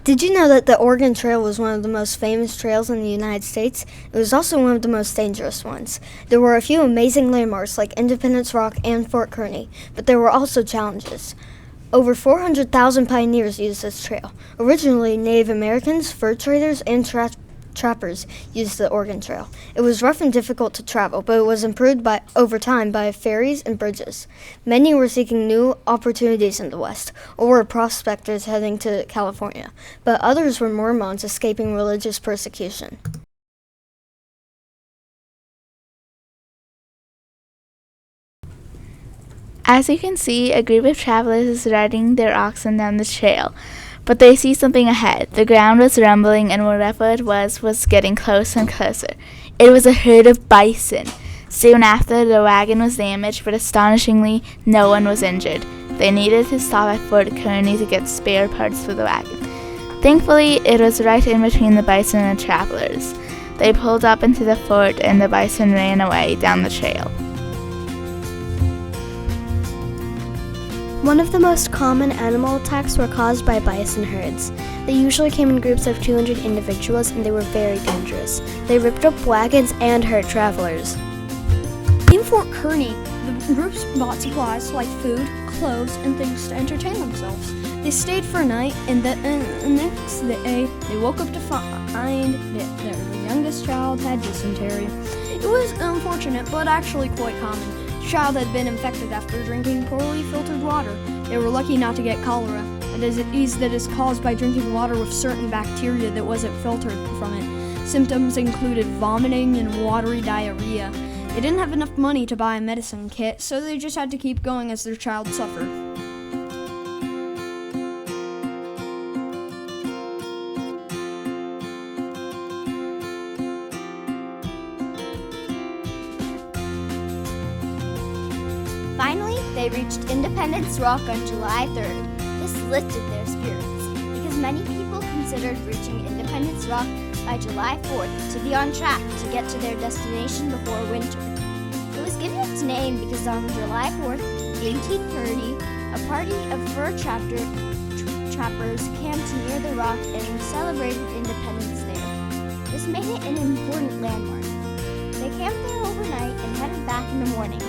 Did you know that the Oregon Trail was one of the most famous trails in the United States? It was also one of the most dangerous ones. There were a few amazing landmarks like Independence Rock and Fort Kearny, but there were also challenges. Over 400,000 pioneers used this trail. Originally, Native Americans, fur traders, and trappers used the Oregon Trail. It was rough and difficult to travel, but it was improved over time by ferries and bridges. Many were seeking new opportunities in the West, or were prospectors heading to California, but others were Mormons escaping religious persecution. As you can see, a group of travelers is riding their oxen down the trail. But they see something ahead. The ground was rumbling, and whatever it was getting closer and closer. It was a herd of bison. Soon after, the wagon was damaged, but astonishingly, no one was injured. They needed to stop at Fort Kearny to get spare parts for the wagon. Thankfully, it was right in between the bison and the travelers. They pulled up into the fort, and the bison ran away down the trail. One of the most common animal attacks were caused by bison herds. They usually came in groups of 200 individuals, and they were very dangerous. They ripped up wagons and hurt travelers. In Fort Kearny, the groups bought supplies like food, clothes, and things to entertain themselves. They stayed for a night, and the next day, they woke up to find that their youngest child had dysentery. It was unfortunate, but actually quite common. The child had been infected after drinking poorly filtered water. They were lucky not to get cholera, a disease that is caused by drinking water with certain bacteria that wasn't filtered from it. Symptoms included vomiting and watery diarrhea. They didn't have enough money to buy a medicine kit, so they just had to keep going as their child suffered. Finally, they reached Independence Rock on July 3rd. This lifted their spirits because many people considered reaching Independence Rock by July 4th to be on track to get to their destination before winter. It was given its name because on July 4th, 1830, a party of fur trappers camped near the rock and celebrated independence there. This made it an important landmark. They camped there overnight and headed back in the morning.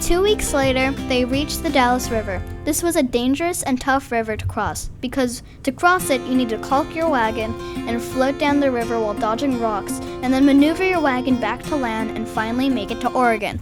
Two weeks later, they reached the Dalles River. This was a dangerous and tough river to cross, because to cross it, you need to caulk your wagon and float down the river while dodging rocks, and then maneuver your wagon back to land and finally make it to Oregon.